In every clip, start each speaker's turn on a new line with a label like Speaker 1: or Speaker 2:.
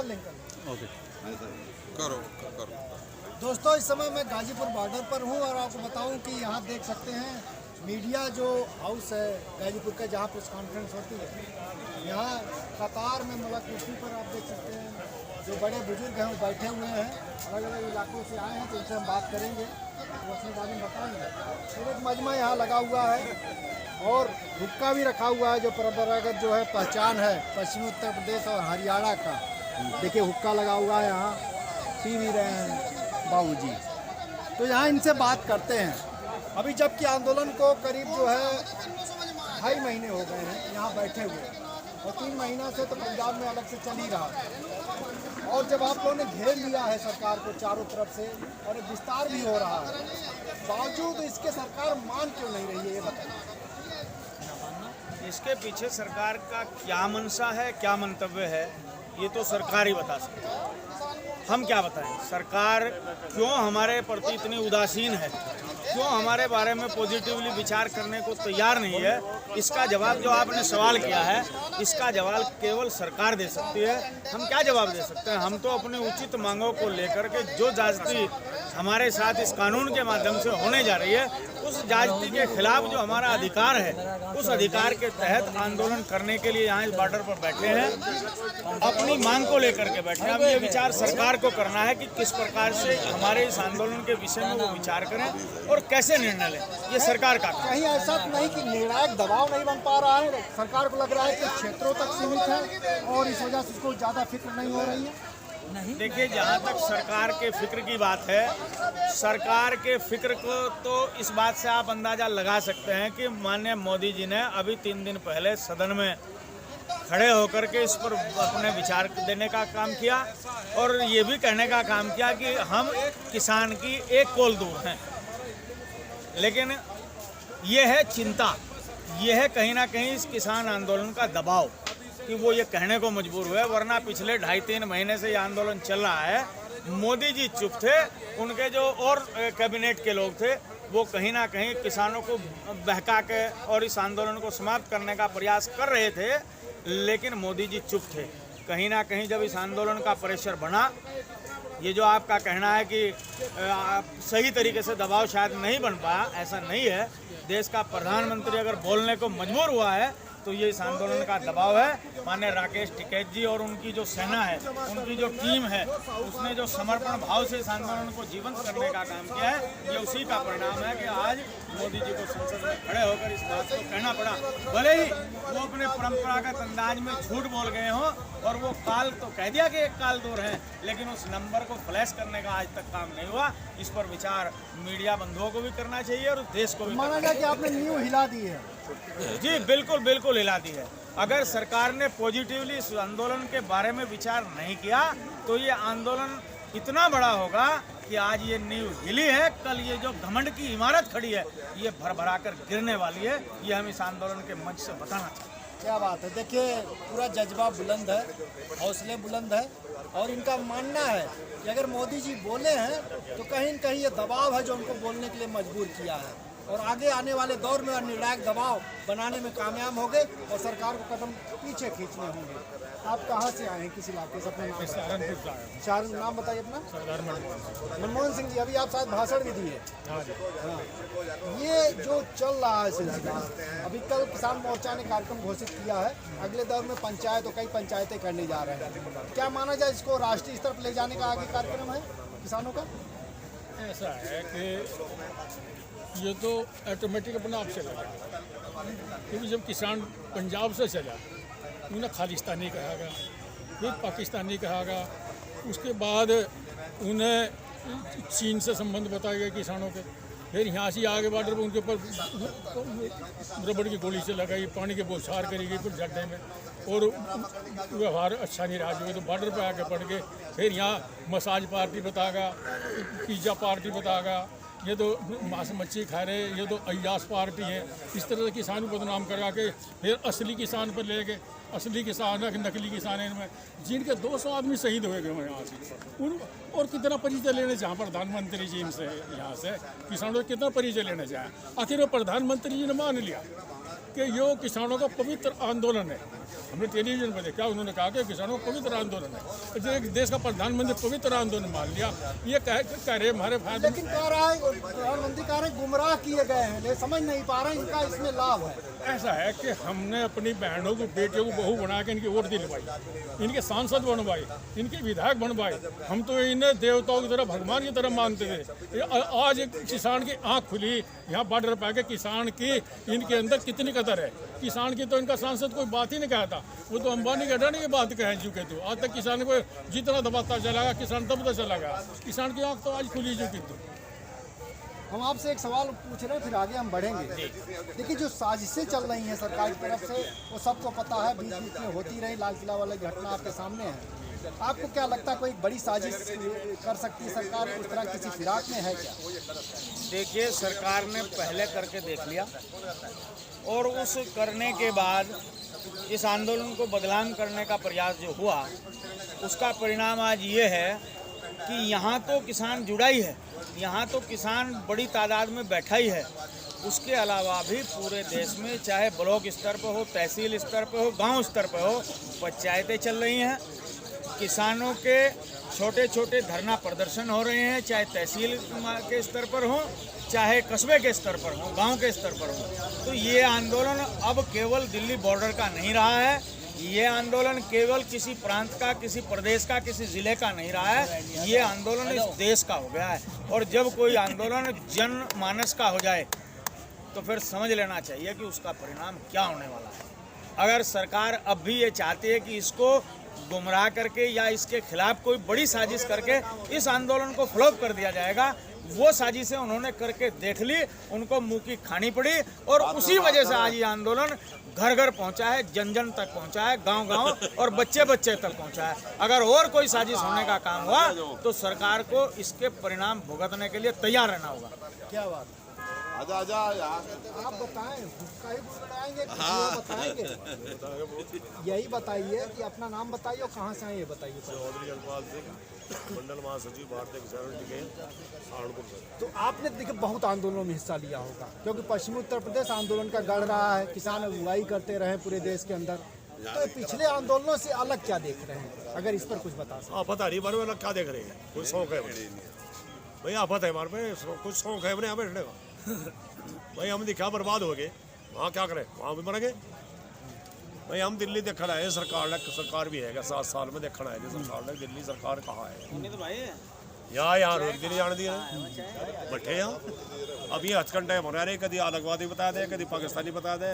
Speaker 1: Link कर।
Speaker 2: Okay करो करो।
Speaker 1: दोस्तों, इस समय मैं गाजीपुर बॉर्डर पर हूँ और आपको बताऊँ कि यहाँ देख सकते हैं मीडिया जो हाउस है गाजीपुर का, जहाँ प्रेस कॉन्फ्रेंस होती है, यहाँ कतार में मतलब कुर्सी पर आप देख सकते हैं जो बड़े बुजुर्ग हैं वो बैठे हुए हैं, अलग अलग इलाकों से आए हैं, तो उनसे हम बात करेंगे, वो अपने बारे में बताएंगे। फिर एक मजमा यहाँ लगा हुआ है और हुक्का भी रखा हुआ है जो परंपरागत जो है पहचान है पश्चिमी उत्तर प्रदेश और हरियाणा का। देखिए हुक्का लगा हुआ है, यहाँ पी भी रहे हैं बाबूजी। तो यहाँ इनसे बात करते हैं। अभी जबकि आंदोलन को करीब जो है 2.5 महीने हो गए हैं यहाँ बैठे हुए, और 3 महीना से तो पंजाब में अलग से चल ही रहा है। और जब आप लोगों ने घेर लिया है सरकार को चारों तरफ से और एक विस्तार भी हो रहा है, बावजूद इसके सरकार मान क्यों नहीं रही है, ये बताइए।
Speaker 3: इसके पीछे सरकार का क्या मंशा है, क्या मंतव्य है, ये तो सरकार ही बता सकती है। हम क्या बताएं? सरकार क्यों हमारे प्रति इतनी उदासीन है, क्यों हमारे बारे में पॉजिटिवली विचार करने को तैयार नहीं है, इसका जवाब जो आपने सवाल किया है, इसका जवाब केवल सरकार दे सकती है। हम क्या जवाब दे सकते हैं? हम तो अपने उचित मांगों को लेकर के जो ज्यादती हमारे साथ इस कानून के माध्यम से होने जा रही है, उस ज्यादती के खिलाफ जो हमारा अधिकार है, उस अधिकार के तहत आंदोलन करने के लिए यहाँ इस बॉर्डर पर बैठे हैं, अपनी मांग को लेकर के बैठे हैं। अब ये विचार सरकार को करना है कि किस प्रकार से हमारे इस आंदोलन के विषय में वो विचार करें और कैसे निर्णय लें, ये सरकार का।
Speaker 1: कहीं ऐसा तो नहीं कि निर्णायक दबाव नहीं बन पा रहा है? सरकार को लग रहा है कि क्षेत्रों तक सीमित है और इस वजह से उसको ज़्यादा फिक्र नहीं हो रही है।
Speaker 3: देखिए, जहाँ तक सरकार के फिक्र की बात है, सरकार के फिक्र को तो इस बात से आप अंदाज़ा लगा सकते हैं कि माननीय मोदी जी ने अभी 3 दिन पहले सदन में खड़े होकर के इस पर अपने विचार देने का काम किया और ये भी कहने का काम किया कि हम किसान की एक कोल दूर हैं। लेकिन ये है चिंता, ये है कहीं ना कहीं इस किसान आंदोलन का दबाव कि वो ये कहने को मजबूर हुए, वरना पिछले 2.5-3 महीने से ये आंदोलन चल रहा है। मोदी जी चुप थे, उनके जो और कैबिनेट के लोग थे वो कहीं ना कहीं किसानों को बहका के और इस आंदोलन को समाप्त करने का प्रयास कर रहे थे, लेकिन मोदी जी चुप थे। कहीं ना कहीं जब इस आंदोलन का प्रेशर बना, ये जो आपका कहना है कि सही तरीके से दबाव शायद नहीं बन पाया, ऐसा नहीं है। देश का प्रधानमंत्री अगर बोलने को मजबूर हुआ है तो ये इस आंदोलन का दबाव है। माननीय राकेश टिकैत जी और उनकी जो सेना है, उनकी जो टीम है, उसने जो समर्पण भाव से इस आंदोलन को जीवंत करने का काम किया है, ये उसी का परिणाम है कि आज मोदी जी को संसद में खड़े होकर इस बात को कहना पड़ा। भले ही वो अपने परंपरागत अंदाज में झूठ बोल गए हों और वो काल तो कह दिया कि एक काल दूर है, लेकिन उस नंबर को फ्लैश करने का आज तक काम नहीं हुआ। इस पर विचार मीडिया बंधुओं को भी करना चाहिए और देश को भी।
Speaker 1: माना जाए कि आपने नींव हिला दी है।
Speaker 3: जी बिल्कुल बिल्कुल हिला दी है। अगर सरकार ने पॉजिटिवली इस आंदोलन के बारे में विचार नहीं किया तो ये आंदोलन इतना बड़ा होगा कि आज ये नींव हिली है, कल ये जो घमंड की इमारत खड़ी है ये भर कर गिरने वाली है। ये हम इस आंदोलन के मंच से बताना चाहते हैं।
Speaker 1: क्या बात है। देखिए, पूरा जज्बा बुलंद है, हौसले बुलंद है और इनका मानना है कि अगर मोदी जी बोले हैं तो कहीं न कहीं ये दबाव है जो उनको बोलने के लिए मजबूर किया है, और आगे आने वाले दौर में निर्णायक दबाव बनाने में कामयाब होंगे और सरकार को कदम पीछे खींचने होंगे। आप कहाँ से आए हैं, किस इलाके से? अपना नाम? सहारनपुर। नाम बताइए अपना।
Speaker 2: सरदार
Speaker 1: मनमोहन सिंह जी, अभी आप शायद भाषण भी दिए। हाँ, ये जो चल रहा है सिलसिला, अभी कल किसान मोर्चा ने कार्यक्रम घोषित किया है, अगले दौर में पंचायत और कई पंचायतें करने जा रहे हैं। क्या माना जाए इसको राष्ट्रीय स्तर पर ले जाने का आगे कार्यक्रम है किसानों का?
Speaker 2: ऐसा है कि ये तो ऑटोमेटिक अपने आप चला, क्योंकि जब किसान पंजाब से चला उन्हें खालिस्तानी कहागा, फिर पाकिस्तानी कहागा, उसके बाद उन्हें चीन से संबंध बताए गए किसानों के, फिर यहाँ से आगे बॉर्डर पर उनके ऊपर रबड़ की गोली से लगाई, पानी के बौछार करी गई फिर झड्डे में, और व्यवहार अच्छा नहीं रहा जो तो बॉर्डर पर आके पड़ गए। फिर यहाँ मसाज पार्टी बतागा, पिज़्ज़ा पार्टी बतागा, ये तो मांस मच्छी खा रहे, ये तो अय्यास पार्टी है। इस तरह से किसान को बदनाम करा के फिर असली किसान पर ले गए। असली किसान है कि नकली किसान है, इनमें जिनके 200 आदमी शहीद हुए गए यहाँ से उन, और कितना परिचय लेने जाए प्रधानमंत्री जी इनसे, यहाँ से किसानों से कितना परिचय लेने जाए। आखिर वो प्रधानमंत्री जी ने मान लिया कि ये किसानों का पवित्र आंदोलन है। हमने टेलीविजन पर देखा, उन्होंने कहा कि किसानों का पवित्र आंदोलन है। जो एक देश का प्रधानमंत्री पवित्र आंदोलन मान लिया, ये कह रहे हमारे फायदे।
Speaker 1: लेकिन कह रहा है प्रधानमंत्री कह रहे गुमराह किए गए हैं, लेकिन समझ नहीं पा रहे हैं इनका इसमें लाभ है।
Speaker 2: ऐसा है कि हमने अपनी बहनों को, बेटियों को बहू बना के इनकी वोट दिलवाई, इनके सांसद बनवाए, इनके विधायक बनवाए। हम तो इन्हें देवताओं की तरह, भगवान की तरह मानते थे। आज एक किसान की आंख खुली, यहाँ बॉर्डर पर आके किसान की इनके अंदर कितनी कदर है। किसान की तो इनका सांसद कोई बात ही नहीं कहा था, वो तो अंबानी के अडानी की बात कह चुके थे। आज तक किसान को जितना दबाता चला गया, किसान दबता चला गया। किसान की आंख तो आज खुली चुकी थी।
Speaker 1: हम आपसे एक सवाल पूछ रहे हैं, फिर आगे हम बढ़ेंगे। देखिए, जो साजिशें चल रही हैं सरकार की तरफ से, वो सबको पता है, बीच बीच में होती रही। लाल किला वाली घटना आपके सामने है। आपको क्या लगता है कोई बड़ी साजिश कर सकती है सरकार, इस तरह किसी फिराक में है क्या?
Speaker 3: देखिए, सरकार ने पहले करके देख लिया और उस करने के बाद इस आंदोलन को बदनाम करने का प्रयास जो हुआ, उसका परिणाम आज ये है कि यहाँ तो किसान जुड़ा ही है, यहाँ तो किसान बड़ी तादाद में बैठा ही है। उसके अलावा भी पूरे देश में, चाहे ब्लॉक स्तर पर हो, तहसील स्तर पर हो, गांव स्तर पर हो, पंचायतें चल रही हैं। किसानों के छोटे छोटे धरना प्रदर्शन हो रहे हैं, चाहे तहसील के स्तर पर हो, चाहे कस्बे के स्तर पर हो, गांव के स्तर पर हो। तो ये आंदोलन अब केवल दिल्ली बॉर्डर का नहीं रहा है, ये आंदोलन केवल किसी प्रांत का, किसी प्रदेश का, किसी ज़िले का नहीं रहा है, ये आंदोलन इस देश का हो गया है। और जब कोई आंदोलन जनमानस का हो जाए तो फिर समझ लेना चाहिए कि उसका परिणाम क्या होने वाला है। अगर सरकार अब भी ये चाहती है कि इसको गुमराह करके या इसके खिलाफ कोई बड़ी साजिश करके इस आंदोलन को फ्लॉप कर दिया जाएगा, वो साजिशें उन्होंने करके देख ली, उनको मुंह की खानी पड़ी और उसी वजह से आज ये आंदोलन घर घर पहुंचा है, जन जन तक पहुंचा है, गांव गांव और बच्चे बच्चे तक पहुंचा है। अगर और कोई साजिश होने का काम हुआ तो सरकार को इसके परिणाम भुगतने के लिए तैयार रहना होगा।
Speaker 1: क्या बात?
Speaker 4: आजा आजा
Speaker 1: आप बताएं, हुक्का ही बताएंगे कि हाँ बताएंगे? यही बताइए कि अपना नाम बताइए और कहाँ से आए ये बताइए।
Speaker 4: चौधरी जगपाल सिंह, मंडल महासचिव भारतीय किसान यूनियन सहारनपुर से।
Speaker 1: तो आपने देखिए बहुत आंदोलनों में हिस्सा लिया होगा, क्योंकि पश्चिमी उत्तर प्रदेश आंदोलन का गढ़ रहा है, किसान अगुवाई करते रहे पूरे देश के अंदर। तो पिछले आंदोलनों से अलग क्या देख रहे हैं, अगर इस पर कुछ बता सकें?
Speaker 4: पता नहीं बारे में क्या देख रहे हैं, कुछ शौक है भाई, आफत है हमारे पे, कुछ शौक है अपने यहाँ बैठने का। भाई हम दिखा बर्बाद हो गए, वहाँ क्या करें, वहाँ भी मरेंगे। भाई हम दिल्ली देखना है, सरकार भी है 7 साल में देखना है सरकार ने, दिल्ली सरकार कहाँ है। यहाँ रोक दिल्ली जाने दिया बैठे यहाँ। अब ये हथकंडे बना रहे, कभी आतंकवादी बता दे, कभी पाकिस्तानी बता दे,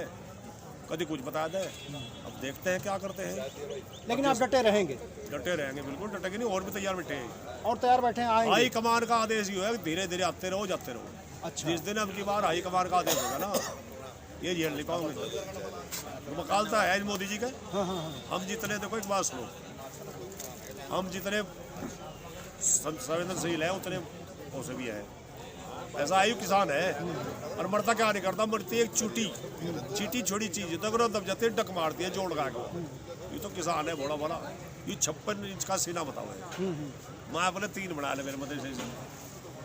Speaker 4: कभी कुछ बता दे। अब देखते हैं क्या करते हैं।
Speaker 1: लेकिन आप डटे रहेंगे?
Speaker 4: डटे रहेंगे, बिल्कुल डटेंगे नहीं, और भी तैयार बैठे हैं।
Speaker 1: और तैयार बैठे हैं, आएंगे?
Speaker 4: हाई कमान का आदेश ही है, धीरे धीरे आते रहो जाते रहो।
Speaker 1: अच्छा।
Speaker 4: जिस दिन अब की बार हाई कमान का आदेश होगा ना, ये झेल नहीं पाओगे। तो वकालता है मोदी जी का। हम जितने, देखो एक बात सुनो, हम जितने संवेदनशील है उतने उसे भी है। ऐसा आयु किसान है और मरता क्या नहीं करता, मरती एक चीटी छोटी चीज है, तो दब जाते डक मारती है जोड़ लगा के। ये तो किसान है बड़ा बड़ा। ये 56 इंच का सीना बताओ है। मैं अपने 3 बना ले मेरे मदद से।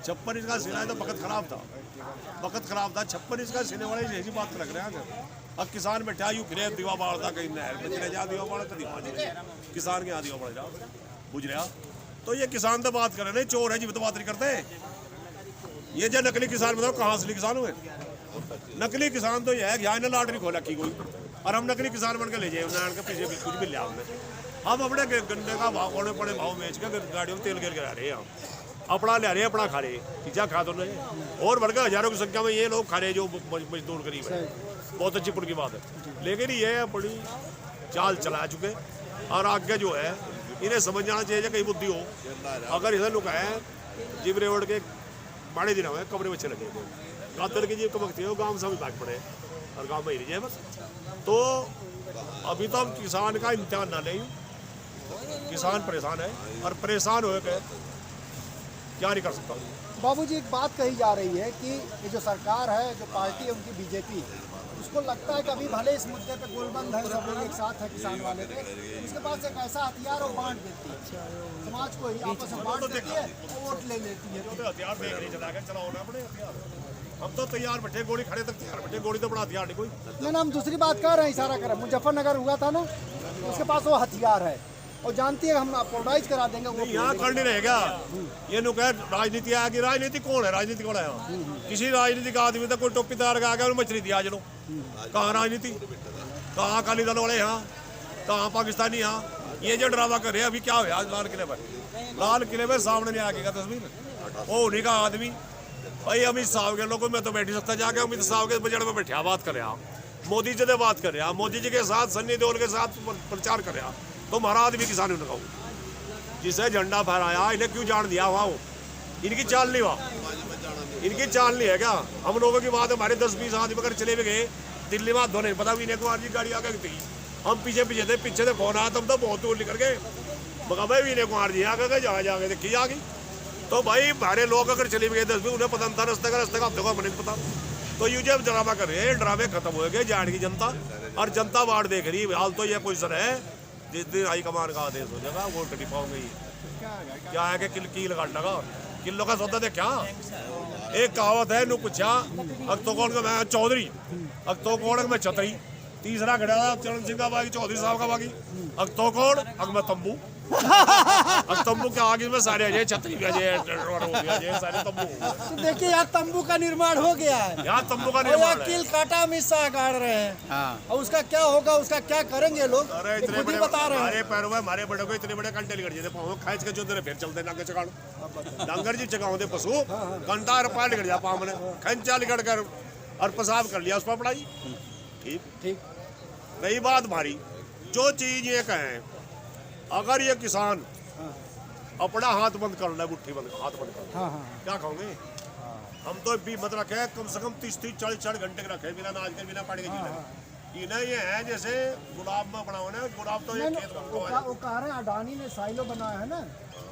Speaker 4: 56 इंच का सीना है तो वक्त खराब था, 56 इंच का सीने वाले यही बात लग रहा है। अब किसान बैठा यूँ फिर दीवा बाढ़ता, कहीं नहर में चले जा दीवा बाढ़, कभी किसान के यहाँ दीवा बढ़ जाओ, बुझ रहा। तो ये किसान तो बात कर रहे, चोर है जी तो बात नहीं करते। ये जो नकली किसान बताओ कहाँ असली किसान हुए? नकली किसान तो ये है कि यहाँ ने लॉटरी खोला की कोई, और हम नकली किसान बन के ले जाए उन्हें के पीछे कुछ भी लिया हमने। हम अपने गन्ने का भाव पड़े पड़े भाव बेच के गाड़ियों में तेल गिर गिरा रहे हैं, हम अपना ले रहे हैं, अपना खा रहे हैं, चीज़ा खा दो नहीं। और बढ़कर हजारों की संख्या में ये लोग खा रहे जो मजदूर गरीब है। बहुत अच्छी पुर की बात है, लेकिन ये बड़ी चाल चला चुके। और आगे जो है इन्हें समझ जाना चाहिए कहीं बुद्धि हो। अगर इधर लोग हैं जिब रेवड़ के बड़े दिन हुए कमरे बच्चे लगे थे, कातर की जीव कमकती है, गाँव से हम भाग पड़े और गाँव में ही रहिए बस। तो अभी तो हम किसान का इम्तिहान ना लें, किसान परेशान है और परेशान हो गए क्या नहीं कर सकता।
Speaker 1: बाबूजी, एक बात कही जा रही है कि ये जो सरकार है, जो पार्टी है उनकी बीजेपी, उसको लगता है कि अभी भले इस मुद्दे पे गोलबंद है, सब लोग एक साथ है किसान वाले पे, उसके पास एक ऐसा हथियार और बांट देती है समाज को ही, आपस में बांट देती है और वोट ले लेती है।
Speaker 4: तो हथियार देख नहीं चला के चलाओ ना अपने हथियार। हम तो तैयार बैठे, गोली खड़े तक तैयार बैठे, गोली तो बड़ा हथियार नहीं कोई।
Speaker 1: नहीं ना, हम दूसरी बात कर रहे हैं, इशारा कर रहे हैं। मुजफ्फरनगर हुआ था ना, उसके पास वो हथियार है और जानती है हम अप्रोडाइज करा देंगे वो।
Speaker 4: यहाँ करनी रहेगा ये नु कह राजनीति आ गई। राजनीति कौन है? राजनीति कौन है यहाँ? किसी राजनीति का आदमी तो कोई टोपी तैयार लगा के मछली दिया चलो। कहाँ राजनीति? कहाँ अकाली दल वाले यहाँ? कहाँ पाकिस्तानी यहाँ? ये जो ड्रामा कर रहे हैं अभी क्या हुआ आज लाल किले पर? लाल किले में सामने नहीं आगे का तस्वीर वो उन्हीं का आदमी भाई अमित शाह के लोगों में तो बैठ सकता जाके अमित शाह के बजट में बैठा बात कर रहा, मोदी जी से बात कर रहा, मोदी जी के साथ सन्नी देओल के साथ प्रचार कर रहा। तो हमारा आदमी किसान ने कहा जिसे झंडा फहराया इन्हें क्यों जान दिया वहाँ? इनकी चाल नहीं वहाँ, इनकी चाल नहीं है क्या? हम लोगों की बात हमारे 10-20 आदमी अगर चले भी गए दिल्ली में धोने पता विनय कुमार जी गाड़ी आगे थी, हम पीछे पीछे थे फोन आया तब तो बहुत दूर निकल गए मगर भाई विनय कुमार जी आगे गए जहाँ जाके देखी आ गई। तो भाई हमारे लोग अगर चले भी गए 10 भी उन्हें पता था रास्ते का हफ्ते को अपने पता। तो यू जब ड्रामा कर रहे हैं, ड्रामे खत्म हो गए जान की जनता और जनता वार्ड देख रही है। हाल तो ये पोजिशन है जिस दिन हाईकमान का आदेश हो जाएगा वोट नहीं पाओगे। क्या है कि किल काट लगा किलो का सौदा दे क्या? एक कहावत है नु पूछा अक्तोकोण का मैं चौधरी, अक्तोकोण मैं छतरी, तीसरा खड़ा था चरण सिंह का बागी, चौधरी साहब का बागी, अक्तोकोण अग मैं तंबू। तंबू के आगे में सारे अजय छतरी भी अजय सारे तंबू।
Speaker 1: तो देखिए यार तंबू का निर्माण हो गया है,
Speaker 4: यहाँ तंबू का
Speaker 1: और
Speaker 4: निर्माण
Speaker 1: यहाँ किल काटा मिस्सा गाड़ रहे हैं और उसका क्या होगा, उसका क्या करेंगे लोग,
Speaker 4: अरे
Speaker 1: ये
Speaker 4: इतने
Speaker 1: खुद ही
Speaker 4: बड़े
Speaker 1: बता रहे हैं।
Speaker 4: हमारे पैरों में हमारे बड़े को इतने बड़े कंटे निकल जाते पाँव खाँच के जो तेरे फिर चलते नाके चकाड़ डांगर जी चकाओ दे पशु कंटा और पार निकल जा पाँव में खंचा निकल कर और पेशाब कर लिया उस पर पढ़ाई। ठीक
Speaker 1: ठीक
Speaker 4: रही बात हमारी जो चीज ये कहें अगर ये किसान अपना हाथ बंद कर ले, मुट्ठी बंद हाथ बंद कर
Speaker 1: हाँ हाँ
Speaker 4: क्या खाओगे? हम तो भी मत रखे कम से कम 30-40 घंटे रखे बिना नाच के बिना पानी के जी लें। ये है जैसे गुलाब में बनाओ ना, गुलाब तो ये खेत में
Speaker 1: वो कह रहे हैं अडानी ने साइलो बनाया है ना,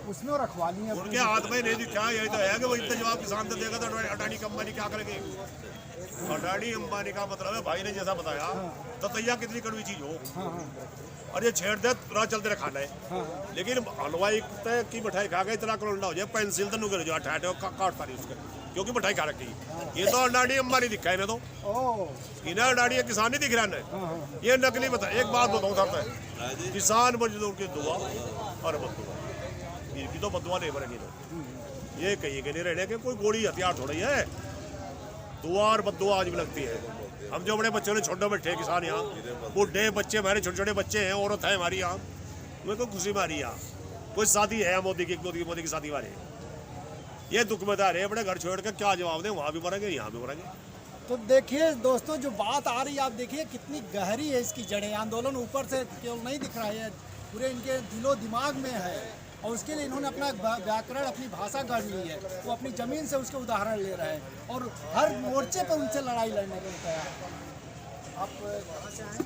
Speaker 1: उसमें वो रखवा ली है
Speaker 4: उनके हाथ में नहीं दिखा। यही तो है कि वो इतना जवाब किसान से देगा तो अडानी कंपनी क्या करेंगे? अडानी अंबानी का मतलब है भाई ने जैसा बताया तो तैयार कितनी कड़वी चीज हो और ये छेड़ दे पूरा चलते रहा खाना है। लेकिन हलवाई की मिठाई खा के इतना करोड़ा हो जाए पेंसिल तो नुकर जो अठाटे काटता नहीं उसके क्योंकि मिठाई खा रखी। ये तो अडानी अंबानी दिखा है तो इन्हें अडानी किसान नहीं दिख रहा है, ये नकली बता। एक बात बताऊँ सर, किसान मजदूर की दुआ और बदुआ, इनकी तो बदुआ नहीं बनेगी तो ये कहीं के नहीं रहने के कोई गोली हथियार थोड़ी है। दुआ और बदुआ आज भी लगती है। हम जो बड़े बच्चों ने छोटे बैठे किसान यहाँ बूढ़े बच्चे हमारे छोटे छोटे बच्चे हैं, औरत है हमारी यहाँ, मेरे को खुशी मारी यहाँ कोई शादी है मोदी की शादी वाले ये दुख में रहे अपने घर छोड़ के क्या जवाब दें? वहाँ भी मरेंगे यहाँ भी मरेंगे।
Speaker 1: तो देखिए दोस्तों जो बात आ रही है आप देखिए कितनी गहरी है इसकी जड़ें। आंदोलन ऊपर से केवल नहीं दिख रहा है, पूरे इनके दिलो दिमाग में है और उसके लिए इन्होंने अपना व्याकरण अपनी भाषा गढ़ ली है। वो अपनी ज़मीन से उसके उदाहरण ले रहे हैं और हर मोर्चे पर उनसे लड़ाई लड़ने के लिए तैयार। आप कहाँ से आए?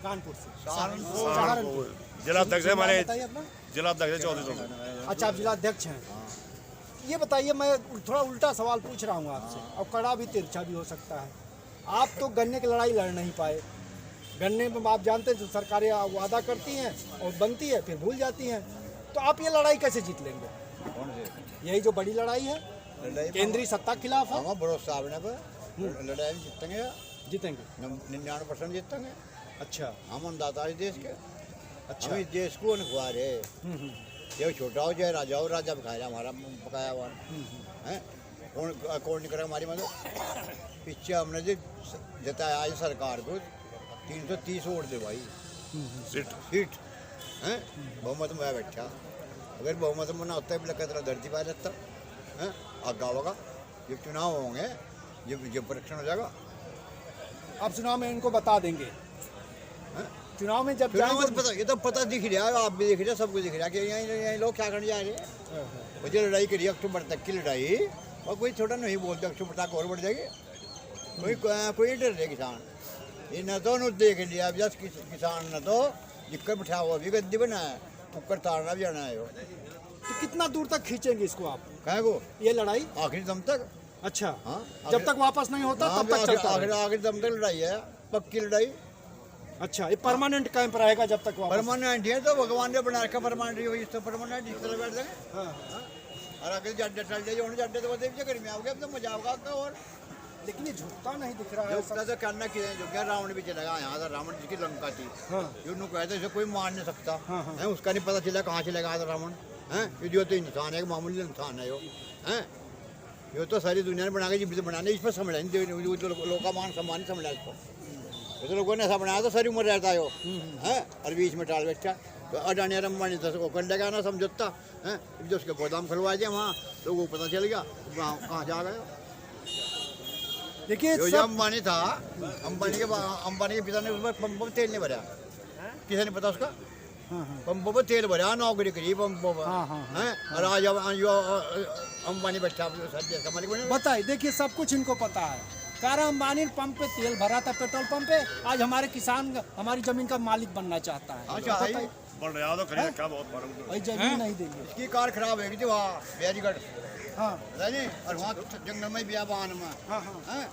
Speaker 1: कानपुर से। सहारनपुर
Speaker 4: जिला अध्यक्ष है हमारे,
Speaker 1: बताइए अपना।
Speaker 4: जिला अध्यक्ष है 24।
Speaker 1: अच्छा आप जिला अध्यक्ष हैं। ये बताइए मैं थोड़ा उल्टा सवाल पूछ रहा हूँ आपसे और कड़ा भी तिरछा भी हो सकता है। आप तो गन्ने की लड़ाई लड़ नहीं पाए, गन्ने में आप जानते हैं तो सरकारें वादा करती हैं और बनती है फिर भूल जाती हैं, तो आप ये लड़ाई कैसे जीत लेंगे? यही जो बड़ी लड़ाई है केंद्रीय सत्ता के खिलाफ है।
Speaker 5: भरोसा आपने पर लड़ाई जीतेंगे,
Speaker 1: जीतेंगे
Speaker 5: 99% जीतेंगे।
Speaker 1: अच्छा
Speaker 5: हम अन्नदाता है देश के,
Speaker 1: अच्छा
Speaker 5: हम इस देश को खुआ रहे। ये छोटा हो चाहे राजा हो, राजा खाया हमारा पकाया हुआ है। कौन नहीं करेगा हमारी मदद? पीछे हमने जो जताया आज सरकार को 330 वोट दे भाई सीट हैं, बहुमत में बैठा। अगर बहुमत में ना होता है लगता है धरती पा जाता है। आगा होगा जब चुनाव होंगे, जब परीक्षण हो जाएगा
Speaker 1: आप चुनाव में इनको बता देंगे। चुनाव में जब
Speaker 5: चुनाव में पता, ये तो पता दिख रहा है, आप भी दिख रहे हैं, सबको दिख रहा है कि यहाँ लोग क्या करने जा रहे हैं। वो जो लड़ाई करी अक्टूबर तक की लड़ाई, और कोई छोटा नहीं बोलते अक्टूबर तक और बढ़ जाएगी। कोई डर रहे किसान ये न तो देख लिया अब जस किसान न तो जिक्कर बिठा हुआ भी गद्दी बनाया कुकर तारना भी जाना है।
Speaker 1: तो कितना दूर तक खींचेंगे इसको आप
Speaker 5: कहे को
Speaker 1: ये लड़ाई?
Speaker 5: आखिरी दम तक
Speaker 1: अच्छा,
Speaker 5: हाँ
Speaker 1: जब तक वापस नहीं होता तब तक चलता
Speaker 5: आखिर
Speaker 1: रहेगा।
Speaker 5: आखिर दम तक लड़ाई है, पक्की लड़ाई।
Speaker 1: अच्छा, ये परमानेंट कैंप रहेगा जब तक वापस।
Speaker 5: परमानेंट है तो भगवान ने बना रखा परमानेंट, वही तो परमानेंट इस तरह बैठ जाएंगे।
Speaker 1: हाँ,
Speaker 5: और आगे जड्डे टल्डे जो जड्डे तो वो देख गर्मी आओगे, अब तो मजा होगा आपका। और
Speaker 1: लेकिन ये झुकता नहीं दिख रहा है।
Speaker 5: जो तो करना किया जो क्या, रावण भी चलेगा यहाँ था, रावण जिसकी लंका थी,
Speaker 1: हाँ,
Speaker 5: जो नु कहते इसे कोई मार नहीं सकता
Speaker 1: हाँ, हाँ।
Speaker 5: है, उसका नहीं पता चला कहाँ चलेगा था रावण है। ये जो तो इंसान है, मामूली इंसान है, है यो तो सारी दुनिया ने बना के जिस बनाने, इस पर समझा नहीं, लोग का मान सम्मान समझा इसको। ये तो लोगों ने ऐसा बनाया तो सारी उम्र रहता है वो, है, और बीच में टाल बैठा तो अडानी और अंबानी तो वो कर लेगा ना समझौता है। जो उसके गोदाम खुलवा दिया वहाँ, लोगों को पता चल गया कहाँ जा गए।
Speaker 1: देखिए
Speaker 5: जो
Speaker 1: सब
Speaker 5: अंबानी था, अंबानी के पिता ने उसमें पंपों में तेल नहीं भरा, किसी ने पता उसका, पंपों में तेल भरा, नौकरी करी पंपों पर,
Speaker 1: हाँ, हाँ,
Speaker 5: हैं, और आज जो अंबानी बच्चा का मालिक बने।
Speaker 1: बताइए, देखिए सब कुछ इनको पता है। कारा अंबानी पंप पे तेल भरा था, पेट्रोल पंप पे, आज हमारे किसान हमारी जमीन का मालिक बनना चाहता है।
Speaker 5: अच्छा,
Speaker 1: बताइए,
Speaker 4: बढ़ रहा तो खरीद क्या बहुत फर्क
Speaker 1: भाई जमीन नहीं देंगे।
Speaker 5: इसकी कार खराब हो गई थी वहाँ बैरीगढ़,
Speaker 1: हाँ,
Speaker 5: नहीं, और वहाँ जंगल में बियाबान में,
Speaker 1: हाँ, हाँ,
Speaker 5: हैं,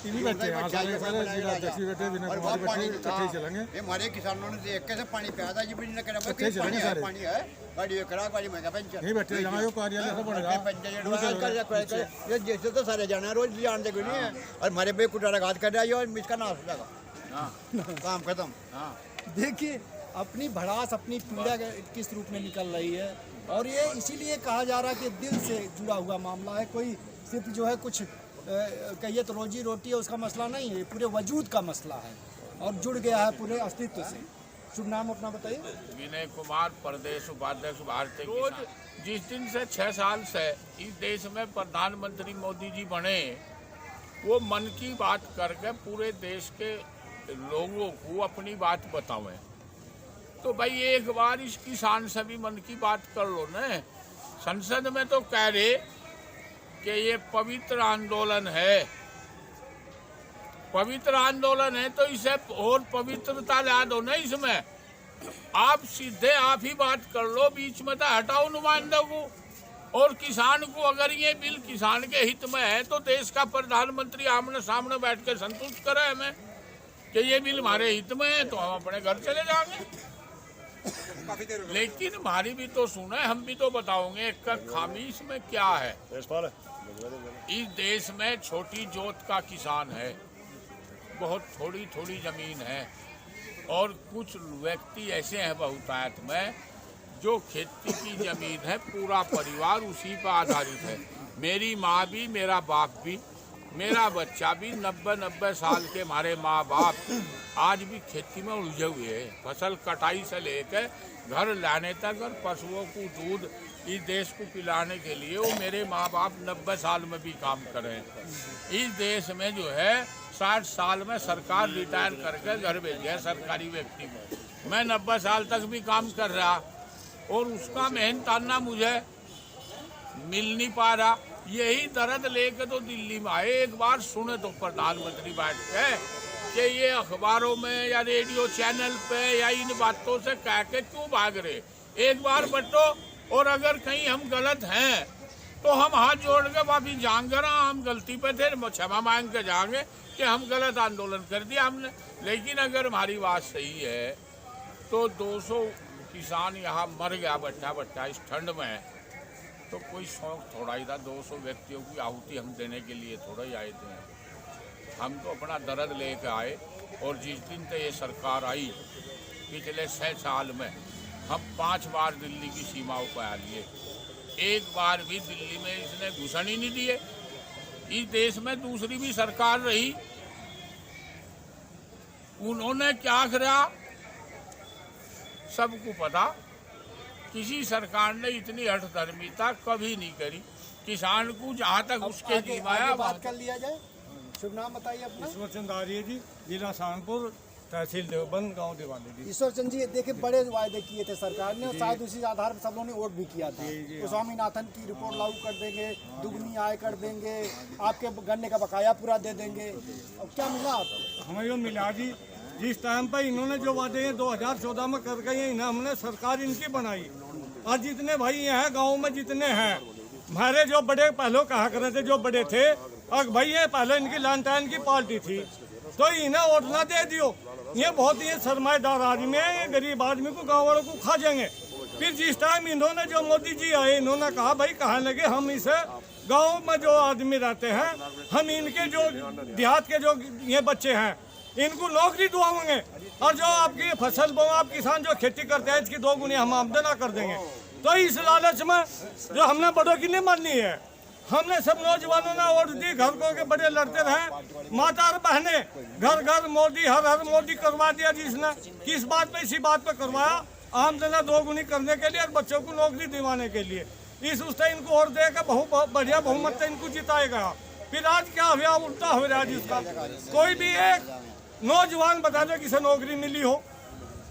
Speaker 2: इन्हीं बैठे हैं, यहाँ सारे सारे जिला अध्यक्ष भी बैठे, बिना
Speaker 5: और
Speaker 2: कुमारी
Speaker 5: वहाँ पानी
Speaker 2: बैठे,
Speaker 5: था।
Speaker 2: इकट्ठे ही चलेंगे।
Speaker 5: ये हमारे किसानों ने देख कैसे पानी पिया था, जी भी नहीं करा,
Speaker 2: इकट्ठे चलेंगे
Speaker 5: पानी है,
Speaker 2: सारे।
Speaker 5: पानी है, गाड़ी करा, गाड़ी में क्या पंचर
Speaker 2: यहीं बैठे, जहाँ यो कार्यालय सब बनेगा।
Speaker 5: ये जैसे तो सारे जाना रोज जानते क्यों नहीं है, और हमारे पे कुटाराघात कर रहा है और इसका नाश हो जाएगा, काम खत्म।
Speaker 1: देखिए अपनी भड़ास, अपनी पीड़ा किस रूप में निकल रही है। और ये इसीलिए कहा जा रहा है कि दिल से जुड़ा हुआ मामला है, कोई सिर्फ जो है कुछ कहिए तो रोजी रोटी है उसका मसला नहीं है, पूरे वजूद का मसला है और जुड़ गया है पूरे अस्तित्व से। शुभ नाम अपना बताइए।
Speaker 6: विनय कुमार, प्रदेश उपाध्यक्ष भारतीय किसान। जिस दिन से 6 साल से इस देश में प्रधानमंत्री मोदी जी बने, वो मन की बात करके पूरे देश के लोगों को अपनी बात बतावें। तो भाई एक बार इस किसान से भी मन की बात कर लो न। संसद में तो कह रहे कि ये पवित्र आंदोलन है, पवित्र आंदोलन है, तो इसे और पवित्रता ला दो ना इसमें। आप सीधे आप ही बात कर लो, बीच में तो हटाओ नुमाइंदों को। और किसान को अगर ये बिल किसान के हित में है तो देश का प्रधानमंत्री आमने सामने बैठ के संतुष्ट करे हमें कि ये बिल हमारे हित में है, तो हम अपने घर चले जाएंगे। लेकिन हमारी भी तो सुने, हम भी तो बताओगे एक खामी इसमें क्या है। इस देश में छोटी जोत का किसान है, बहुत थोड़ी थोड़ी जमीन है, और कुछ व्यक्ति ऐसे हैं बहुतायत में जो खेती की जमीन है, पूरा परिवार उसी पर आधारित है। मेरी माँ भी, मेरा बाप भी, मेरा बच्चा भी, 90 साल के हमारे माँ बाप आज भी खेती में उलझे हुए हैं। फसल कटाई से लेकर घर लाने तक और पशुओं को दूध इस देश को पिलाने के लिए वो मेरे माँ बाप 90 साल में भी काम कर रहे हैं। इस देश में जो है 60 साल में सरकार रिटायर करके घर भेज गया सरकारी व्यक्ति को। मैं 90 साल तक भी काम कर रहा और उसका मेहनताना मुझे मिल नहीं पा रहा। यही दर्द लेके तो दिल्ली में आए। एक बार सुने तो प्रधानमंत्री बैठ के कि ये अखबारों में या रेडियो चैनल पे या इन बातों से कह के क्यों भाग रहे। एक बार बटो, और अगर कहीं हम गलत हैं तो हम हाथ जोड़ के वापिस जाएंगे ना, हम गलती पे थे, क्षमा मांग के जाएंगे कि हम गलत आंदोलन कर दिया हमने। लेकिन अगर हमारी बात सही है तो 200 किसान यहाँ मर गया बट्टा इस ठंड में, तो कोई शौक थोड़ा ही था। 200 व्यक्तियों की आहुति हम देने के लिए थोड़ा ही आए थे। हम तो अपना दर्द लेके आए। और जिस दिन से ये सरकार आई पिछले 6 साल में, हम 5 बार दिल्ली की सीमाओं पर आ लिए, एक बार भी दिल्ली में इसने घुसन ही नहीं दिए। इस देश में दूसरी भी सरकार रही, उन्होंने क्या करा सबको पता। किसी सरकार ने इतनी हठधर्मिता कभी नहीं करी। किसान को जहाँ तक उसके जीवाया
Speaker 1: बात कर लिया जाए। शुभ नाम बताइए अपना।
Speaker 7: ईश्वर चंद आर्य जी, जिला सहारनपुर, तहसील देवबंद, गांव देवाली जी।
Speaker 1: ईश्वर चंद जी, देखिए बड़े वायदे किए थे सरकार ने, और शायद उसी आधार पर सब लोगों ने वोट भी किया था। तो स्वामीनाथन की रिपोर्ट लागू कर देंगे, दुगनी आय कर देंगे, आपके गन्ने का बकाया पूरा दे देंगे। अब क्या मिला आपको?
Speaker 7: हमें यो मिला जी, जिस टाइम पर इन्होंने जो वादे 2014 में कर गए हैं, हमने सरकार इनकी बनाई। आज जितने भाई यहाँ गाँव में जितने हैं, हमारे जो बड़े पहले कहा करते थे, जो बड़े थे, और भाई ये पहले इनकी लालटेन की पार्टी थी, तो इन्हें वोट ना दे दियो। ये बहुत ही सरमाएदार आदमी है, ये गरीब आदमी को, गाँव वालों को खा जाएंगे। फिर जिस टाइम इन्होंने, जो मोदी जी आए, इन्होंने कहा भाई कहा लगे हम इसे गांव में जो आदमी रहते हैं, हम इनके जो देहात के जो ये बच्चे हैं, इनको नौकरी दुआएंगे, और जो आपकी फसल बो, आप किसान जो खेती करते हैं, इसकी 2 गुनी हम आमदना कर देंगे। तो इस लालच में जो हमने बड़ों की नहीं माननी है, हमने सब नौजवानों ने वोट दी, घर को के बड़े लड़ते रहे, माता और बहने घर घर मोदी, हर हर मोदी करवा दिया। जिसने किस बात पे, इसी बात पे करवाया, आमदना 2 गुनी करने के लिए और बच्चों को नौकरी दिलवाने के लिए। इस उससे इनको और देकर बहुत बढ़िया बहुमत से इनको जिताएगा। फिर आज क्या हुआ, उल्टा हो रहा है जिसका। कोई भी एक नौजवान बता दो किसे नौकरी मिली हो,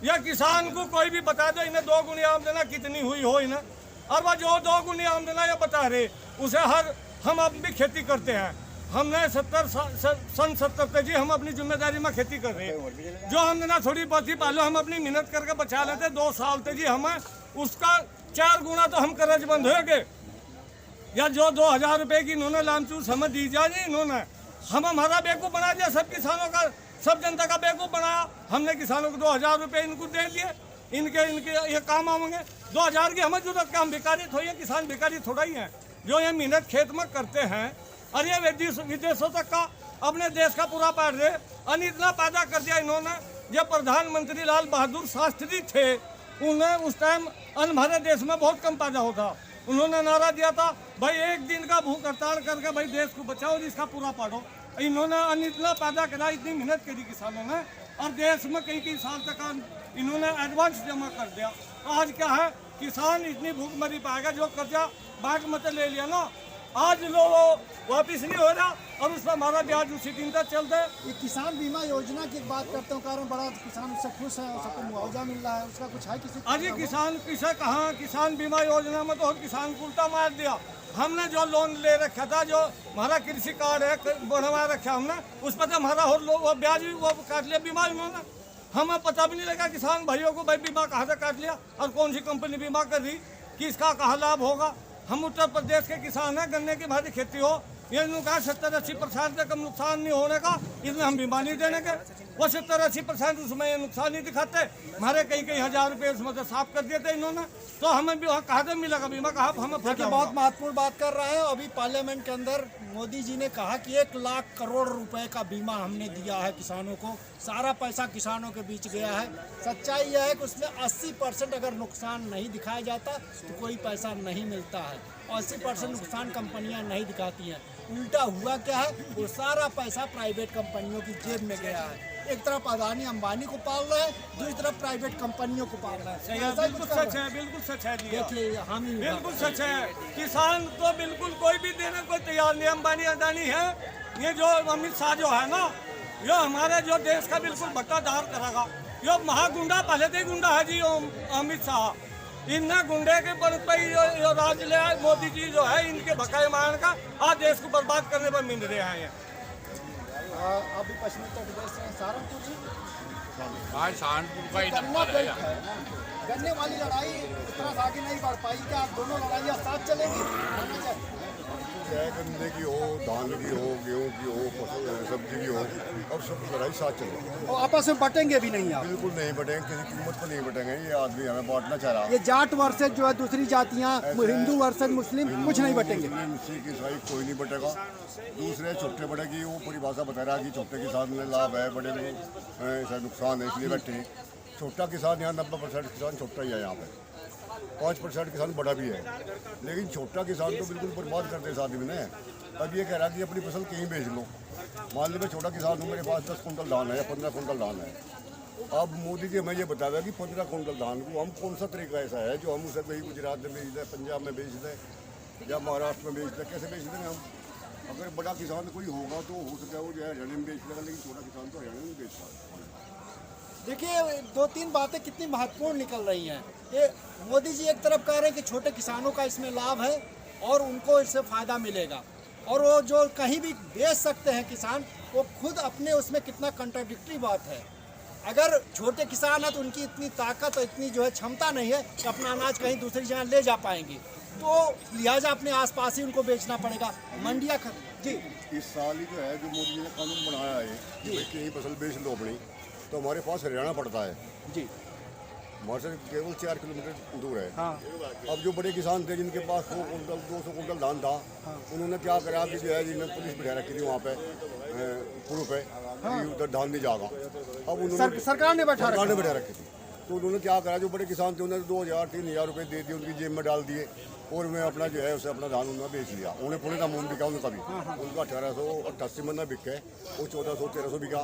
Speaker 7: या किसान को कोई भी बता दो इन्हें 2 गुनी आमदना कितनी हुई हो इन्हें। और वह जो 2 गुनी आमदना ये बता रहे, उसे हम अब भी खेती करते हैं। हमने 70 पे जी हम अपनी जिम्मेदारी में खेती कर रहे हैं। जो आमदना थोड़ी बहुत ही पहले हम अपनी मेहनत करके बचा लेते, 2 साल तक जी हमें उसका 4 गुना तो हम कर्जबंद हो गए। या जो 2000 रुपए की इन्होंने लामचूस हमें दी जाए, इन्होंने हमारा बेवकूफ़ बना दिया, सब किसानों का, सब जनता का बेवकूफ़ बनाया। हमने किसानों को 2000 रुपये इनको दे दिए, इनके ये काम आएंगे। 2000 की हमें जरूरत क्या, हम भिखारी थोड़ी है, किसान भिखारी थोड़ा ही है जो ये मेहनत खेत में करते हैं। और ये विदेशों तक का अपने देश का पूरा पैर रहे, और इतना पैदा कर दिया इन्होंने। जब प्रधानमंत्री लाल बहादुर शास्त्री थे, उन्हें उस टाइम अन्न हमारे देश में बहुत कम पैदा होता। उन्होंने नारा दिया था भाई 1 दिन का भूख हड़ताल करके भाई देश को बचाओ, इसका पूरा पाड़ो। इन्होंने अन्न इतना पैदा करा, इतनी मेहनत करी किसानों ने, और देश में कई साल तक इन्होंने एडवांस जमा कर दिया। आज क्या है, किसान इतनी भूख मरी पाएगा, जो कर्जा बैंक में तो ले लिया ना, आज लोग वापिस नहीं हो रहा, और उस पर हमारा ब्याज उसी दिन तक चलता है।
Speaker 1: ये किसान बीमा योजना की बात करते हो, कारण बड़ा किसान उससे खुश है, सबको मुआवजा मिल रहा है, उसका कुछ है किसी?
Speaker 7: अरे किसान किसे कहाँ, किसान बीमा योजना में तो हर किसान को उल्टा मार दिया। हमने जो लोन ले रखा था, जो हमारा कृषि कार्ड है बनवा रखा हमने, उस पर तो हमारा और वो ब्याज भी वो काट लिया बीमा इन्होंने। हमें पता भी नहीं लगा किसान भाइयों को भाई बीमा कहाँ से काट लिया और कौन सी कंपनी बीमा कर रही, किसका कहाँ लाभ होगा। हम उत्तर प्रदेश के किसान हैं, गन्ने की भारी खेती हो, ये कहा 70-80% से कम नुकसान नहीं होने का, इसमें हम बीमा नहीं देने के। वो 70-80% उसमें ये नुकसान नहीं दिखाते, हमारे कई हजार रुपये उसमें से साफ कर दिए थे इन्होंने। तो हमें भी कहाँ से मिलेगा बीमा, कहाँ हमें
Speaker 1: देखिए बहुत महत्वपूर्ण बात कर रहे हैं। अभी पार्लियामेंट के अंदर मोदी जी ने कहा कि 1 लाख करोड़ रुपए का बीमा हमने दिया है किसानों को, सारा पैसा किसानों के बीच गया है। सच्चाई यह है कि उसमें 80% अगर नुकसान नहीं दिखाया जाता तो कोई पैसा नहीं मिलता है, 80% नुकसान कंपनियां नहीं दिखाती हैं। उल्टा हुआ क्या है, वो सारा पैसा प्राइवेट कंपनियों की जेब में गया है। एक तरफ अदानी अंबानी को पाल रहे हैं, दूसरी तरफ प्राइवेट कंपनियों को पाल रहे हैं।
Speaker 7: बिल्कुल सच है, बिल्कुल सच है जी,
Speaker 1: देखिए हम
Speaker 7: बिल्कुल सच है। किसान तो बिल्कुल कोई भी देने को तैयार नहीं। अंबानी अदानी है, ये जो अमित शाह जो है ना, ये हमारे जो देश का बिल्कुल भट्टाधार करेगा। ये महागुंडा पहले से ही गुंडा है जी अमित शाह। इनने गुंडे के बल पर जो राज ले आए मोदी जी जो है, इनके भकाए मारन का आज देश को बर्बाद करने पर मिल रहे हैं।
Speaker 1: अभी पश्चिमी उत्तर प्रदेश से सहारनपुर जी,
Speaker 6: आज सहारनपुर का ही
Speaker 1: गन्ना
Speaker 6: नंबर है
Speaker 1: बेल्ट है, गन्ने वाली लड़ाई इतना आगे नहीं बढ़ पाई, क्या आप दोनों लड़ाइयाँ साथ चलेंगी?
Speaker 8: चाहे गन्ने की हो, धान की हो, गेहूँ की हो, सब्जी की हो, और सब लड़ाई साथ चलेगी।
Speaker 1: और आपस में बटेंगे भी नहीं आप?
Speaker 8: बिल्कुल नहीं बटेंगे, किसी कीमत पर नहीं बटेंगे। ये आदमी हमें बांटना चाह रहा है।
Speaker 1: ये जाट वर्सेज जो है दूसरी जातियाँ, हिंदू वर्सेज मुस्लिम, कुछ नहीं बटेंगे।
Speaker 8: मुस्लिम, सिख, ईसाई कोई नहीं बटेगा। दूसरे छोटे बड़े की वो पूरी भाषा बता रहा है कि छोटे किसान में लाभ है, बड़े में ऐसा नुकसान है, इसलिए बैठे। छोटा किसान यहाँ 90% किसान छोटा ही है, यहाँ पे 5% किसान बड़ा भी है, लेकिन छोटा किसान तो बिल्कुल बर्बाद करते इस आदमी ने। अब ये कह रहा कि अपनी फसल कहीं बेच लो। मान लो मैं छोटा किसान हूँ, मेरे पास 10 कुंटल धान है या 15 कुंटल धान है। अब मोदी जी हमें ये बता रहा है कि 15 कुंटल धान को हम कौन सा तरीका ऐसा है जो हम उसे कहीं गुजरात में बेच दें, पंजाब में बेच दें या महाराष्ट्र में बेच दें, कैसे बेच देंगे हम? अगर बड़ा किसान कोई होगा तो हो सकता है वो जो है हरियाणा में बेच देगा, लेकिन छोटा किसान तो हरियाणा में बेच सकता है।
Speaker 1: देखिए 2-3 बातें कितनी महत्वपूर्ण निकल रही हैं। ये मोदी जी एक तरफ कह रहे हैं कि छोटे किसानों का इसमें लाभ है और उनको इससे फ़ायदा मिलेगा, और वो जो कहीं भी बेच सकते हैं किसान, वो खुद अपने उसमें कितना कंट्राडिक्टरी बात है। अगर छोटे किसान हैं तो उनकी इतनी ताकत और इतनी जो है क्षमता नहीं है कि अपना अनाज कहीं दूसरी जगह ले जा पाएंगे। तो लिहाजा अपने आसपास ही उनको बेचना पड़ेगा। मंडियाँ जी
Speaker 8: इस साल ही जो है जो मोदी जी ने कानून बनाया है कि भाई कहीं फसल बेच लो अपनी, तो हमारे पास हरियाणा पड़ता है
Speaker 1: जी
Speaker 8: हमारे से केवल 4 किलोमीटर दूर है।
Speaker 1: हाँ
Speaker 8: अब जो बड़े किसान थे जिनके पास 100 कुंटल 200 कुंटल धान था, उन्होंने क्या करा कि जो है जिन्हें पुलिस बिठा रखी थी वहाँ पे पुल पे कि उधर धान नहीं जाएगा। अब उन्होंने
Speaker 1: सरकार ने बैठा
Speaker 8: सरकार ने बिठा रखी थी, तो उन्होंने क्या करा, जो बड़े किसान थे उन्होंने 2000-3000 रुपये दे दिए, उनकी जेब में डाल दिए और मैं अपना जो है उसे अपना धान उन्होंने बेच लिया। उन्हें पूरे दाम बिका उनका भी, उनका 1888 मन में बिका है, वो 1400-1300 बिका।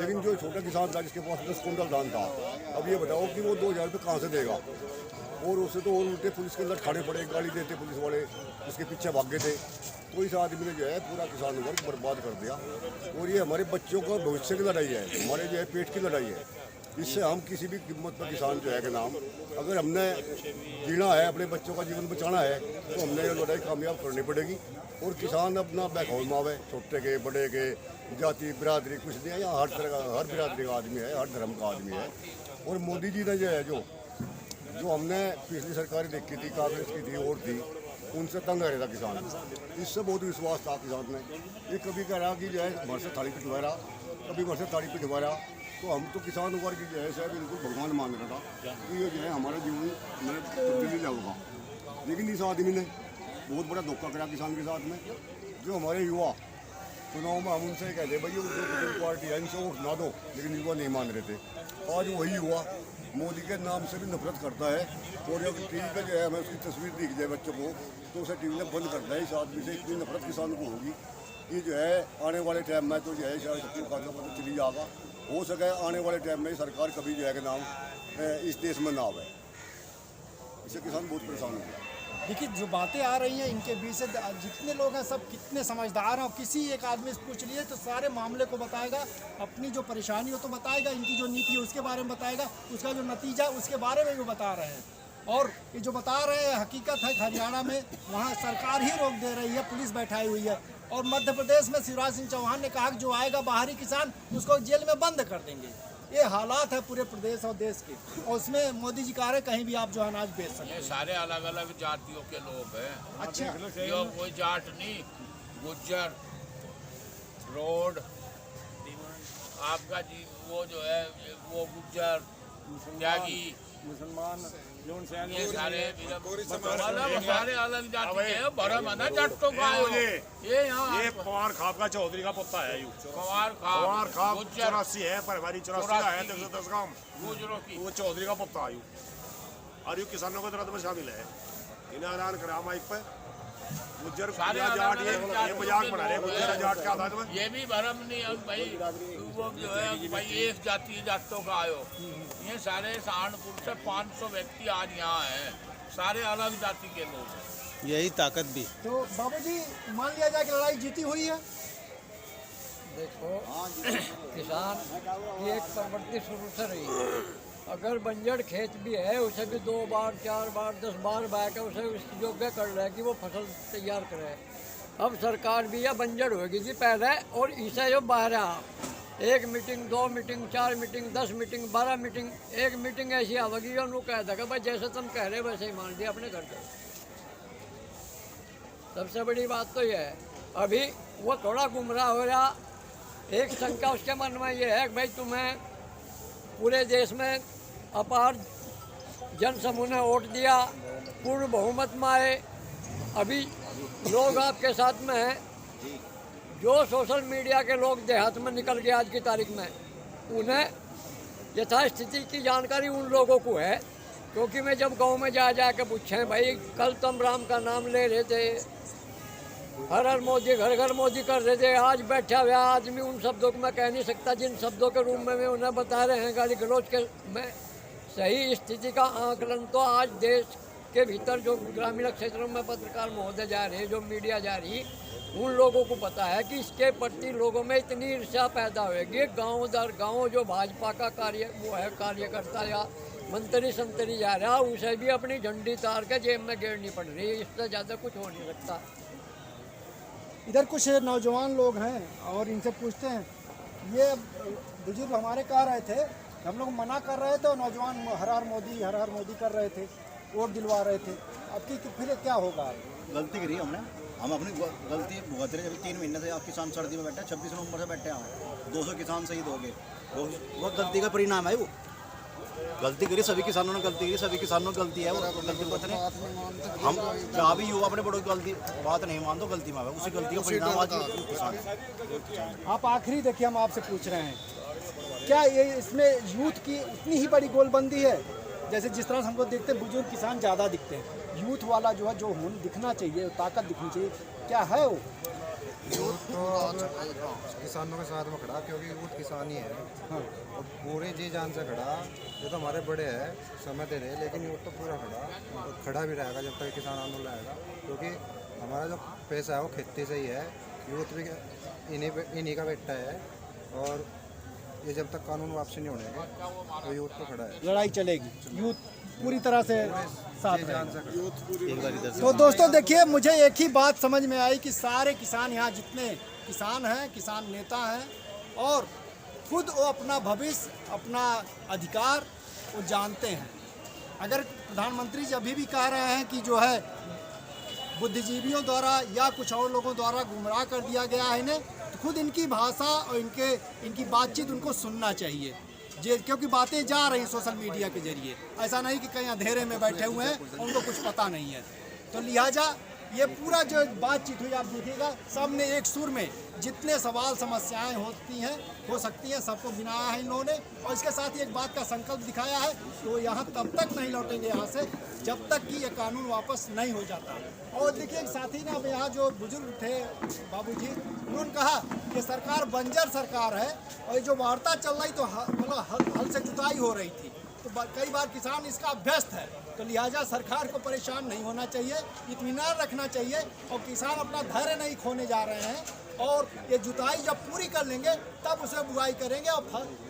Speaker 8: लेकिन जो छोटा किसान था जिसके पास 10 कुंटल धान था, अब ये बताओ कि वो 2000 रुपये कहाँ से देगा। और उसे तो और उल्टे पुलिस के अंदर खाने पड़े, गाली देते पुलिस वाले, उसके पीछे भागे थे। तो इस आदमी ने जो है पूरा किसान वर्ग बर्बाद कर दिया। और ये हमारे बच्चों का भविष्य की लड़ाई है, हमारे जो है पेट की लड़ाई है। इससे हम किसी भी कीमत पर किसान जो है के नाम, अगर हमने जीना है, अपने बच्चों का जीवन बचाना है, तो हमने ये लड़ाई कामयाब करनी पड़ेगी। और किसान अपना बैकहोल मावे, छोटे के बड़े के, जाति बिरादरी कुछ नहीं है, यहाँ हर तरह का, हर बिरादरी का आदमी है, हर धर्म का आदमी है। और मोदी जी ने जो है जो हमने पिछली सरकारें देखी थी, कांग्रेस की थी और थी, उनसे तंग रह रहा था किसान। इससे बहुत विश्वास था किसान में। ये कभी कह रहा कि जो है हमारे से थाली पिटवा रहा, कभी हमारे से थाली पिटवा रहा, तो हम तो किसान वर्ग जो है शायद इनको भगवान मान रहा था कि ये जो है हमारा जीवन में तब्दीली लाऊंगा। लेकिन इस आदमी ने बहुत बड़ा धोखा करा किसान के साथ में। जो हमारे युवा चुनाव में हम उनसे कहते भाई जो पार्टी है इनसे वोट ना दो, लेकिन युवा नहीं मान रहे थे। आज वही युवा मोदी के नाम से भी नफरत करता है। और जब टीवी पे जो है हमें उसकी तस्वीर दिख जाए बच्चों को, तो उसे टीवी में बंद करता है। इस आदमी से इतनी नफरत किसान को होगी कि जो है आने वाले टाइम में तो जो है शायद सबको खाना पता चली जाएगा। हो सके आने वाले टाइम में सरकार कभी जो है कि नाम इस देश में ना आवे। इससे किसान बहुत परेशान हो गया।
Speaker 1: देखिए जो बातें आ रही हैं इनके बीच से जितने लोग हैं सब कितने समझदार हैं। और किसी एक आदमी से पूछ लिए तो सारे मामले को बताएगा, अपनी जो परेशानी हो तो बताएगा, इनकी जो नीति है उसके बारे में बताएगा, उसका जो नतीजा उसके बारे में भी बता रहे हैं। और ये जो बता रहे हैं हकीकत है, हरियाणा में वहाँ सरकार ही रोक दे रही है, पुलिस बैठाई हुई है। और मध्य प्रदेश में शिवराज सिंह चौहान ने कहा कि जो आएगा बाहरी किसान उसको जेल में बंद कर देंगे। ये हालात है पूरे प्रदेश और देश के, और उसमें मोदी जी कह रहे कहीं भी आप जो अनाज बेच सकते हैं।
Speaker 6: ये सारे अलग अलग जातियों के लोग हैं।
Speaker 1: अच्छा
Speaker 6: ये कोई जाट नहीं, गुज्जर, रोड, आपका जी वो जो है वो गुज्जर, त्यागी,
Speaker 7: मुसलमान
Speaker 6: ये सारे सारे अलग जाति के हैं। भरम है ना जट्टों का ये यहाँ
Speaker 4: ये पवार खाप का चौधरी का पुत्ता है।
Speaker 6: पवार
Speaker 4: पवार खाप
Speaker 6: गुज्जर
Speaker 4: 84 है, परवारी 84 का है, 110 गांव
Speaker 6: गुजरों की
Speaker 4: वो चौधरी का पुत्ता आयु। और ये किसानों के दर्द में शामिल है। इन्हें हैरान करा माइक पे गुज्जर
Speaker 6: सारे
Speaker 4: जाट, ये मजाक बना रहे गुज्जर जाट क्या था में।
Speaker 6: ये भी भरम नहीं है भाई, वो जो है भाई एक जाति जाटों का आयो। ये सारे सहारनपुर से 500 व्यक्ति आज यहाँ हैं, सारे अलग जाति के लोग हैं।
Speaker 3: यही ताकत भी।
Speaker 1: तो बाबूजी मान लिया जाए कि लड़ाई जीती हुई है।
Speaker 9: देखो किसान की एक प्रवृत्ति शुरू से रही है। अगर बंजर खेत भी है उसे भी 2 बार 4 बार 10 बार बह के उसे इस योग्य कर रहा है कि वो फसल तैयार करे। अब सरकार भी यह बंजर होगी थी पहले, और इसे जो बाहर 1 meeting 2 meeting 4 meeting 10 meeting 12 meeting, एक मीटिंग ऐसी आवेगी और कह देगा भाई जैसे तुम कह रहे वैसे ही मान दिया अपने घर पे। सबसे बड़ी बात तो यह है अभी वो थोड़ा गुमराह हो रहा। एक शंका उसके मन में ये है कि भाई तुम्हें पूरे देश में अपार जन समूह ने वोट दिया, पूर्ण बहुमत में आए, अभी लोग आपके साथ में हैं। जो सोशल मीडिया के लोग देहात में निकल गए आज की तारीख में, उन्हें यथास्थिति की जानकारी उन लोगों को है। क्योंकि मैं जब गांव में जा के पूछें भाई कल तुम राम का नाम ले रहे थे, हर हर मोदी घर घर मोदी कर रहे थे, आज बैठा हुआ आदमी उन शब्दों को मैं कह नहीं सकता जिन शब्दों के रूप में उन्हें बता रहे हैं गाली गलौज के में। सही स्थिति का आकलन तो आज देश के भीतर जो ग्रामीण क्षेत्रों में पत्रकार महोदय जा रहे हैं, जो मीडिया जा रही, उन लोगों को पता है कि इसके प्रति लोगों में इतनी ईर्ष्या पैदा होगी। गांव दर गांव जो भाजपा का कार्यकर्ता या मंत्री संतरी जा रहा, उसे भी अपनी झंडी तार के जेब में घेरनी पड़ रही है। इससे ज़्यादा कुछ हो नहीं सकता।
Speaker 1: इधर कुछ नौजवान लोग हैं और इनसे पूछते हैं। ये बुजुर्ग हमारे कह रहे थे, हम लोग मना कर रहे थे और नौजवान हर हर मोदी कर रहे थे, वोट दिलवा रहे थे। अब की फिर क्या होगा?
Speaker 10: गलती करी हमने, हम अपनी गलती भुगत रहे। जब 3 महीने से आप किसान सर्दी में बैठे हैं, 26 नवंबर से बैठे हैं, 200 किसान शहीद हो गए। वो गलती का परिणाम है। वो गलती करी, सभी किसानों ने गलती करी, सभी किसानों की गलती है। वो गलती पता नहीं, हम जहाँ भी युवा अपने बड़ों की गलती बात नहीं मान दो, गलती में है, उसी गलती का परिणाम आज किसान।
Speaker 1: आप आखिरी देखिए, हम आपसे पूछ रहे हैं, क्या ये इसमें यूथ की उतनी ही बड़ी गोलबंदी है? जैसे जिस तरह से हमको देखते हैं बुजुर्ग किसान ज़्यादा दिखते हैं, यूथ वाला जो है, जो होने दिखना चाहिए, ताकत दिखनी चाहिए, क्या है वो?
Speaker 11: यूथ तो अब किसानों के साथ में खड़ा, क्योंकि यूथ किसान ही है। हाँ, और पूरे जी जान से खड़ा। ये तो हमारे बड़े हैं, समय दे रहे हैं, लेकिन यूथ तो पूरा खड़ा और खड़ा भी रहेगा जब तक किसान आंदोलन आएगा। क्योंकि हमारा जो पैसा है वो खेती से ही है, यूथ भी इन्हीं का बेटा है। और ये जब तक कानून वापसी नहीं होने तो यूथ तो खड़ा है।
Speaker 1: लड़ाई चलेगी, यूथ पूरी तरह से साथ रहेगा। तो दोस्तों देखिए, मुझे एक ही बात समझ में आई कि सारे किसान, यहाँ जितने किसान हैं, किसान नेता हैं, और खुद वो अपना भविष्य, अपना अधिकार वो जानते हैं। अगर प्रधानमंत्री जी अभी भी कह रहे हैं कि जो है बुद्धिजीवियों द्वारा या कुछ और लोगों द्वारा गुमराह कर दिया गया है इन्हें, तो खुद इनकी भाषा और इनकी बातचीत उनको सुनना चाहिए, क्योंकि बातें जा रही हैं सोशल मीडिया के जरिए। ऐसा नहीं कि कहीं अंधेरे में बैठे हुए हैं, उनको कुछ पता नहीं है। तो लिहाजा ये पूरा जो बातचीत हुई, आप देखिएगा, सब ने एक सुर में जितने सवाल समस्याएं होती हैं, हो सकती हैं, सबको गिनाया है इन लोगों ने। और इसके साथ ही एक बात का संकल्प दिखाया है, तो यहाँ तब तक नहीं लौटेंगे यहाँ से जब तक कि ये कानून वापस नहीं हो जाता। और देखिए, एक साथी ने अब यहाँ जो बुजुर्ग थे बाबूजी, उन्होंने कहा कि सरकार बंजर सरकार है, और जो वार्ता चल रही तो मतलब हल से जुताई हो रही थी, तो कई बार किसान इसका अभ्यस्त है। तो लिहाजा सरकार को परेशान नहीं होना चाहिए, इत्मीनान रखना चाहिए, और किसान अपना धैर्य नहीं खोने जा रहे हैं। और ये जुताई जब पूरी कर लेंगे तब उसे बुआई करेंगे, और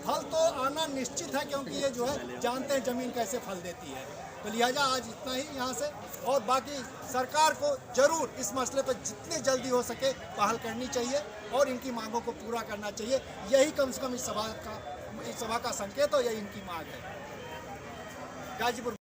Speaker 1: फल तो आना निश्चित है, क्योंकि ये जो है जानते हैं ज़मीन कैसे फल देती है। तो लिहाजा आज इतना ही यहाँ से, और बाकी सरकार को जरूर इस मसले पर जितनी जल्दी हो सके पहल करनी चाहिए और इनकी मांगों को पूरा करना चाहिए। यही कम से कम इस सभा का संकेत हो, यही इनकी मांग है। गाजीपुर।